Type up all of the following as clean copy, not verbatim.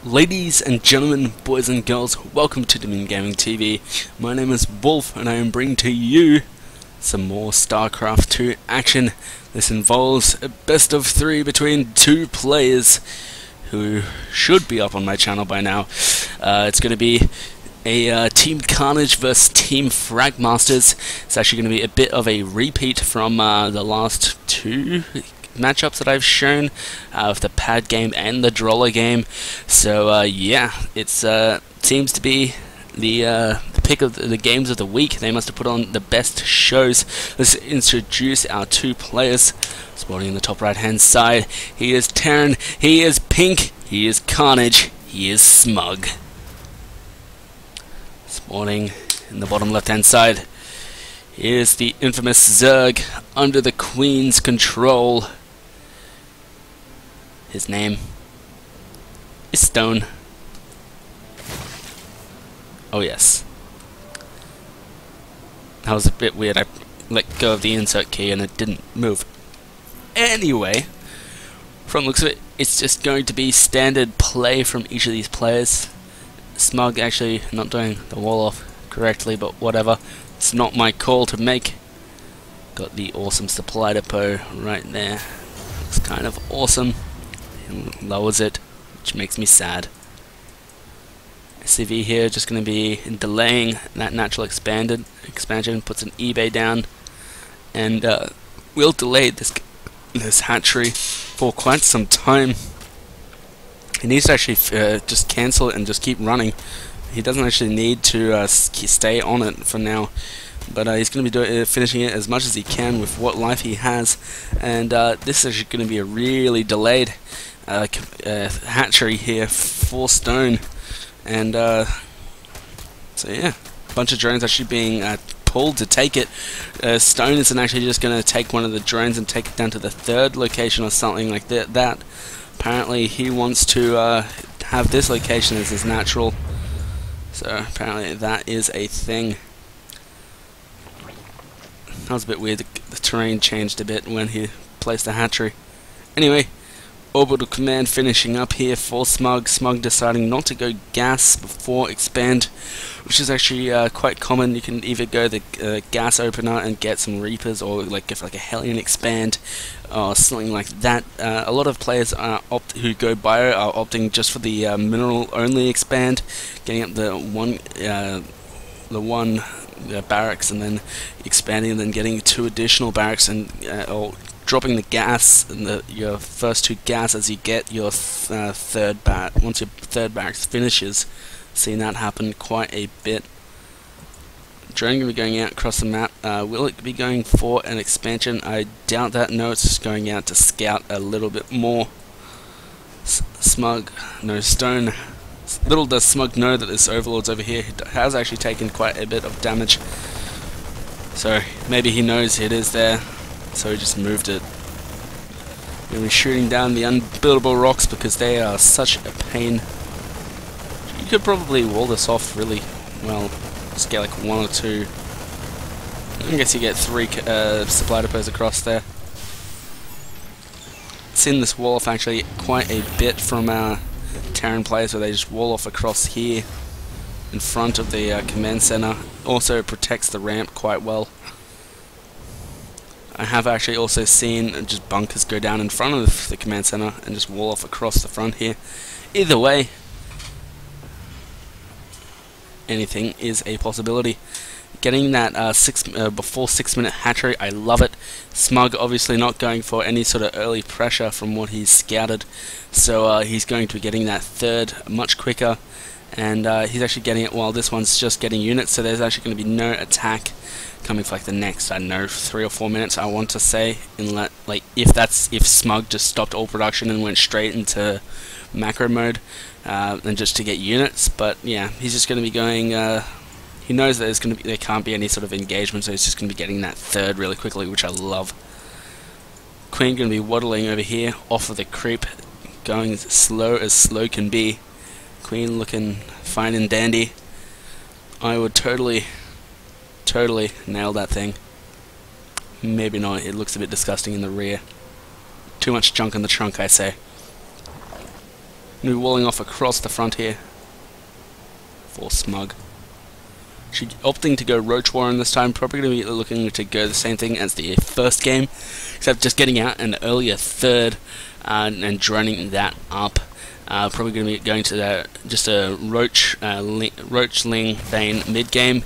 Ladies and gentlemen, boys and girls, welcome to Dominion Gaming TV. My name is Wolf and I am bringing to you some more Starcraft 2 action. This involves a best of 3 between 2 players who should be up on my channel by now. It's going to be a Team Karnage versus Team FragMasters. It's actually going to be a bit of a repeat from the last 2 matchups that I've shown of the pad game and the Droller game. So yeah, it seems to be the pick of the games of the week. They must have put on the best shows. Let's introduce our 2 players. Sporting in the top right hand side, he is Terran, he is Pink, he is Karnage, he is Smug. Sporting in the bottom left hand side, here's the infamous Zerg under the Queen's control. His name is Stone. Oh yes. That was a bit weird. I let go of the insert key and it didn't move. Anyway, from the looks of it, it's just going to be standard play from each of these players. Smug actually not doing the wall off correctly, but whatever. It's not my call to make. Got the awesome supply depot right there. Looks kind of awesome. And lowers it, which makes me sad. CV here just going to be delaying that natural expansion, puts an eBay down, and we'll delay this hatchery for quite some time. He needs to actually just cancel it and just keep running. He doesn't actually need to stay on it for now, but he's going to be finishing it as much as he can with what life he has, and this is actually going to be a really delayed hatchery here for Stone, and so yeah, a bunch of drones actually being pulled to take it. Stone isn't actually just going to take one of the drones and take it down to the 3rd location or something like that. Apparently he wants to have this location as his natural, so apparently that is a thing. That was a bit weird, the terrain changed a bit when he placed the hatchery. Anyway, orbital command finishing up here for Smug. Smug deciding not to go gas before expand, which is actually quite common. You can either go the gas opener and get some Reapers, or like if like a Hellion expand or something like that. A lot of players who go bio are opting just for the mineral only expand, getting up the one barracks and then expanding and then getting 2 additional barracks, and or dropping the gas and your first 2 gas as you get your third barrack. Once your 3rd barracks finishes, seen that happen quite a bit. Drone going to be going out across the map. Will it be going for an expansion? I doubt that. No, it's just going out to scout a little bit more. Smug, no Stone. Little does Smug know that this Overlord's over here. He has actually taken quite a bit of damage, so maybe he knows it is there, so he just moved it. We're going to be shooting down the unbuildable rocks because they are such a pain. You could probably wall this off really well. Just get like 1 or 2. I guess you get 3 supply depots across there. Seen this wall off actually quite a bit from our Terran players, where they just wall off across here in front of the command center. Also protects the ramp quite well. I have actually also seen just bunkers go down in front of the command center and just wall off across the front here. Either way, anything is a possibility. Getting that before 6-minute hatchery, I love it. Smug obviously not going for any sort of early pressure from what he's scouted, so he's going to be getting that 3rd much quicker, and he's actually getting it while this one's just getting units, so there's actually going to be no attack coming for like the next, I don't know, 3 or 4 minutes, I want to say, if Smug just stopped all production and went straight into macro mode, and just to get units. But yeah, he's just going to be going. He knows that there can't be any sort of engagement, so he's just going to be getting that 3rd really quickly, which I love. Queen going to be waddling over here off of the creep, going as slow can be. Queen looking fine and dandy. I would totally nail that thing. Maybe not, it looks a bit disgusting in the rear. Too much junk in the trunk, I say. New walling off across the front here for Smug. She opting to go Roach Warren this time, probably going to be looking to go the same thing as the first game, except just getting out an earlier third and droning that up. Probably going to be going to just a Roach Ling Thane mid game.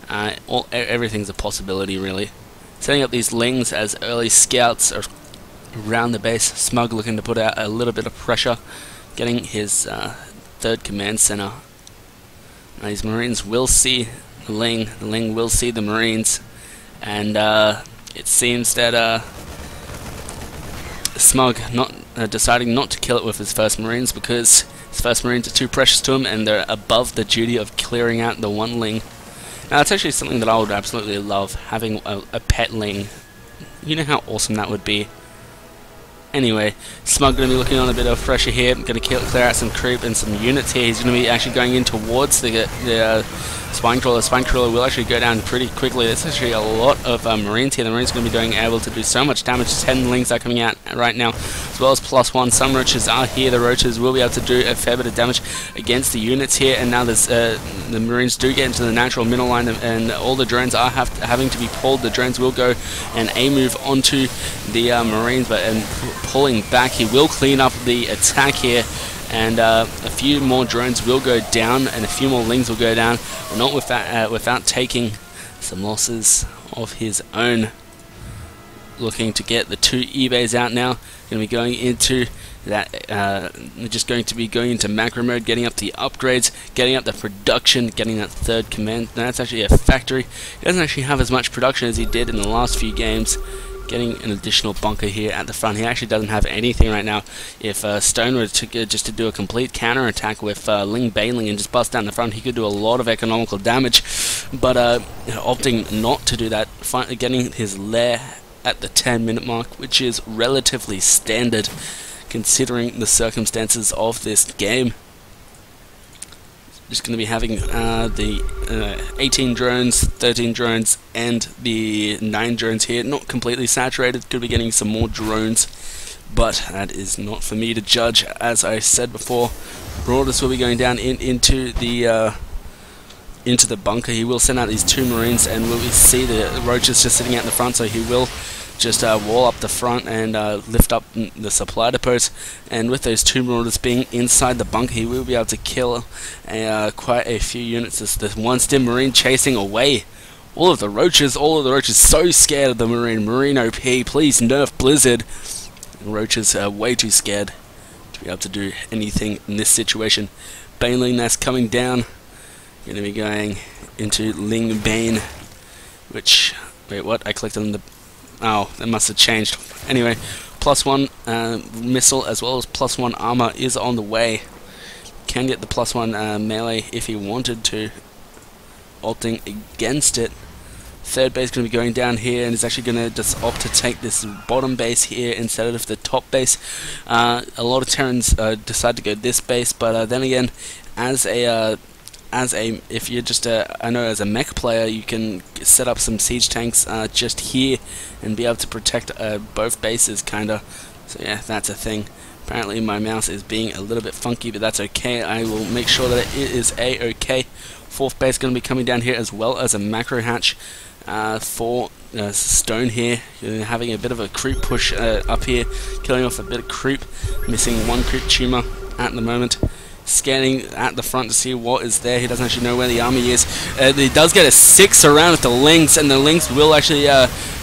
Everything's a possibility really. Setting up these Lings as early scouts around the base. Smug looking to put out a little bit of pressure, getting his third command center. Now these Marines will see the Ling will see the Marines, and it seems that Smug deciding not to kill it with his first Marines because his first Marines are too precious to him and they're above the duty of clearing out the one Ling. Now that's actually something that I would absolutely love, having a pet Ling. You know how awesome that would be. Anyway, Smug going to be looking on a bit of pressure here, going to clear out some creep and some units here. He's going to be actually going in towards the Spine Crawler. Spine Crawler will actually go down pretty quickly. There's actually a lot of Marines here. The Marines are going to be able to do so much damage. 10 Lings are coming out right now, as well as +1. Some Roaches are here. The Roaches will be able to do a fair bit of damage against the units here, and now there's, the Marines do get into the natural middle line, and all the drones are having to be pulled. The drones will go and A-move onto the Marines, but pulling back. He will clean up the attack here, and a few more drones will go down, and a few more Lings will go down, but not without taking some losses of his own. Looking to get the 2 eBays out now. Going to be going into that, just going to be going into macro mode, getting up the upgrades, getting up the production, getting that third command. Now that's actually a factory. He doesn't actually have as much production as he did in the last few games. Getting an additional bunker here at the front. He actually doesn't have anything right now. If Stone were to just to do a complete counter attack with Ling Baneling and just bust down the front, he could do a lot of economical damage. But opting not to do that, getting his lair at the 10-minute mark, which is relatively standard considering the circumstances of this game. Just going to be having the 18 drones, 13 drones, and the 9 drones here. Not completely saturated, could be getting some more drones, but that is not for me to judge. As I said before, Marauders will be going down into the bunker. He will send out these 2 Marines, and we'll see the Roaches just sitting out in the front, so he will just wall up the front and lift up the supply depots. And with those 2 Marauders being inside the bunker, he will be able to kill quite a few units. There's the 1 Stim Marine chasing away all of the Roaches. So scared of the Marine OP. Please nerf Blizzard. The Roaches are way too scared to be able to do anything in this situation. Baneling Nest coming down. Going to be going into Ling Bane, which, wait, what? I clicked on the, oh, that must have changed. Anyway, +1 missile as well as +1 armor is on the way. Can get the +1 melee if he wanted to. Opting against it. Third base going to be going down here, and is actually going to just opt to take this bottom base here instead of the top base. A lot of Terrans decide to go this base, but then again, if you're just I know as a mech player, you can set up some siege tanks just here and be able to protect both bases, kinda. So yeah, that's a thing. Apparently my mouse is being a little bit funky, but that's okay. I will make sure that it is a-okay. Fourth base going to be coming down here, as well as a macro hatch for Stone here. You're having a bit of a creep push up here, killing off a bit of creep, missing 1 creep tumor at the moment. Scanning at the front to see what is there. He doesn't actually know where the army is. He does get a 6 around with the Lings, and the Lings will actually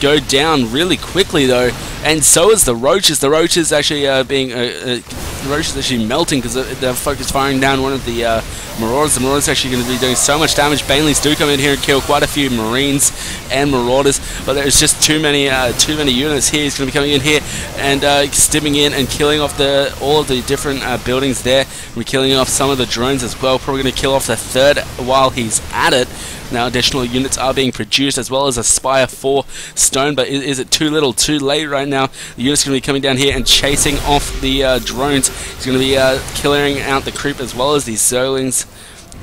go down really quickly though, and so is the Roaches. The Roaches actually the Roaches actually melting because they're focused firing down one of the Marauders. The Marauders actually going to be doing so much damage. Baneleys do come in here and kill quite a few Marines and Marauders, but there's just too many units here. He's going to be coming in here and stimming in and killing off all of the different buildings there. We're killing off some of the drones as well. Probably going to kill off the 3rd while he's at it. Now additional units are being produced, as well as a Spire for Stone, but is it too little, too late right now? The unit's going to be coming down here and chasing off the drones. He's going to be clearing out the creep as well as these Zerlings.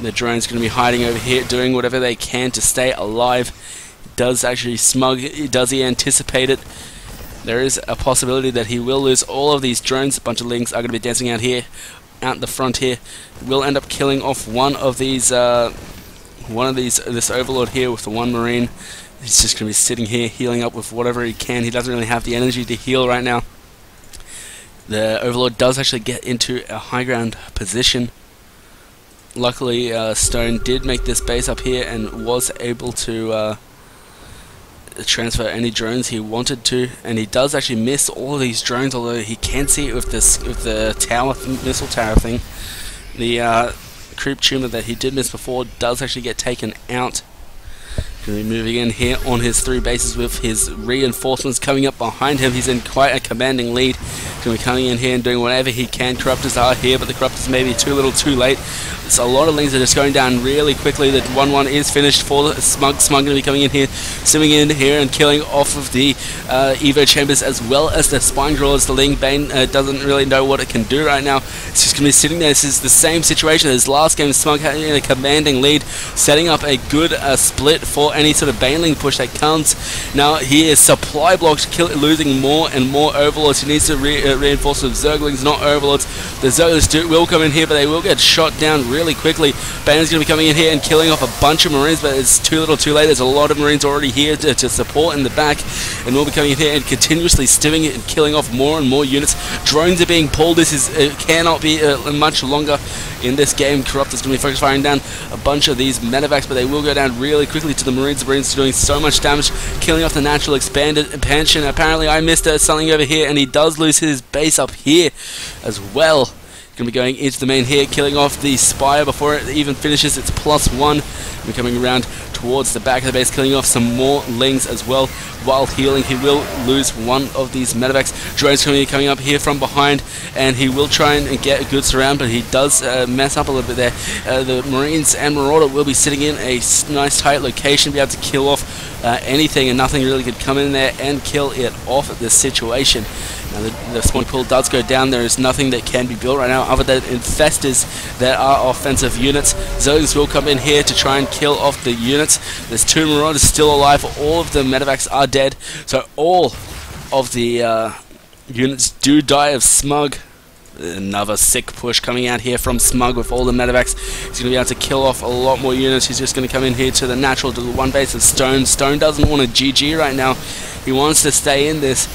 The drone's going to be hiding over here, doing whatever they can to stay alive. Does actually Smug, does he anticipate it? There is a possibility that he will lose all of these drones. A bunch of Lings are going to be dancing out here. out the front here. Will end up killing off one of these, this Overlord here with the one Marine. He's just going to be sitting here healing up with whatever he can. He doesn't really have the energy to heal right now. The Overlord does actually get into a high ground position. Luckily, Stone did make this base up here and was able to transfer any drones he wanted to, and he does actually miss all of these drones, although he can see it with the tower missile tower thing. The creep tumor that he did miss before does actually get taken out. Going to be moving in here on his 3 bases with his reinforcements coming up behind him. He's in quite a commanding lead. Going to be coming in here and doing whatever he can. Corruptors are here, but the Corruptors may be too little too late. So a lot of Lings are just going down really quickly. The 1-1 is finished for Smug. Smug going to be coming in here, swimming in here and killing off of the Evo Chambers as well as the Spine Crawlers. The Ling Bane doesn't really know what it can do right now. It's just going to be sitting there. This is the same situation as last game. Smug had a commanding lead, setting up a good split for any sort of Baneling push that comes. Now he is supply blocked, losing more and more Overlords. He needs to reinforce with Zerglings, not Overlords. The Zerglings will come in here, but they will get shot down really quickly. Banner's going to be coming in here and killing off a bunch of Marines, but it's too little too late. There's a lot of Marines already here to support in the back, and we'll be coming in here and continuously stimming it and killing off more and more units. Drones are being pulled. This is cannot be much longer in this game. Corruptor's going to be focused firing down a bunch of these medevacs, but they will go down really quickly to the Marines. The Marines are doing so much damage, killing off the natural expansion. Apparently I missed something over here, and he does lose his base up here as well. Going to be going into the main here, killing off the Spire before it even finishes its +1. We're coming around towards the back of the base, killing off some more Lings as well. While healing, he will lose one of these medevacs. Drone's coming up here from behind, and he will try and get a good surround, but he does mess up a little bit there. The Marines and Marauder will be sitting in a nice tight location, be able to kill off anything, and nothing really could come in there and kill it off at this situation. Now the spawn pool does go down. There is nothing that can be built right now other than infestors that are offensive units. Zerglings will come in here to try and kill off the units. There's 2 Marauders still alive. All of the medevacs are dead. So all of the units do die of Smug. Another sick push coming out here from Smug with all the medevacs. He's going to be able to kill off a lot more units. He's just going to come in here to the natural, to the 1 base of Stone. Stone doesn't want a GG right now. He wants to stay in this,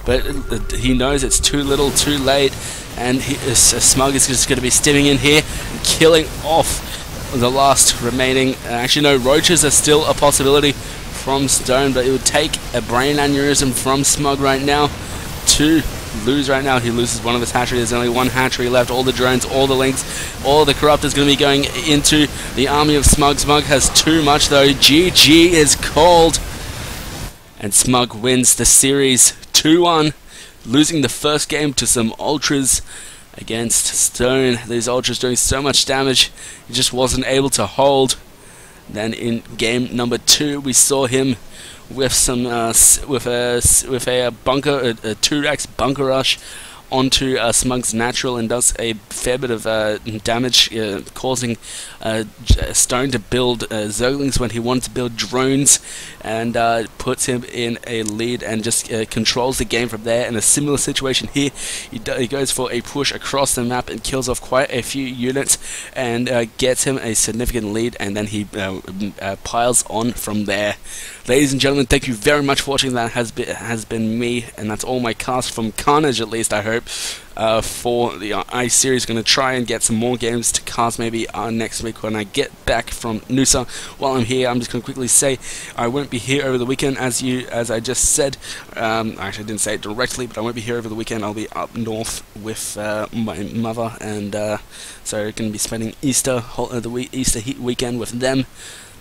but he knows it's too little too late, and Smug is just going to be stimming in here and killing off the last remaining. Actually no, roaches are still a possibility from Stone, but it would take a brain aneurysm from Smug right now to lose right now. He loses one of his hatcheries. There's only 1 hatchery left. All the drones, all the Lings, all the Corruptors going to be going into the army of Smug. Smug has too much though. GG is called, and Smug wins the series 2-1, losing the first game to some Ultras against Stone. These Ultras doing so much damage, he just wasn't able to hold. Then in game number 2, we saw him with some with a bunker, a 2x bunker rush onto Smug's natural, and does a fair bit of damage, causing Stone to build Zerglings when he wanted to build drones, and puts him in a lead and just controls the game from there. In a similar situation here, he goes for a push across the map and kills off quite a few units, and gets him a significant lead, and then he piles on from there. Ladies and gentlemen, thank you very much for watching. That has been me, and that's all my cast from Karnage, at least I hope, for the I series. Going to try and get some more games to cast maybe next week when I get back from Noosa. While I'm here, I'm just going to quickly say I won't be here over the weekend, as I just said. Actually, I didn't say it directly, but I won't be here over the weekend. I'll be up north with my mother, and so going to be spending Easter weekend with them.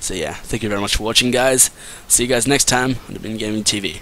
So yeah, thank you very much for watching, guys. See you guys next time on the Bin Gaming TV.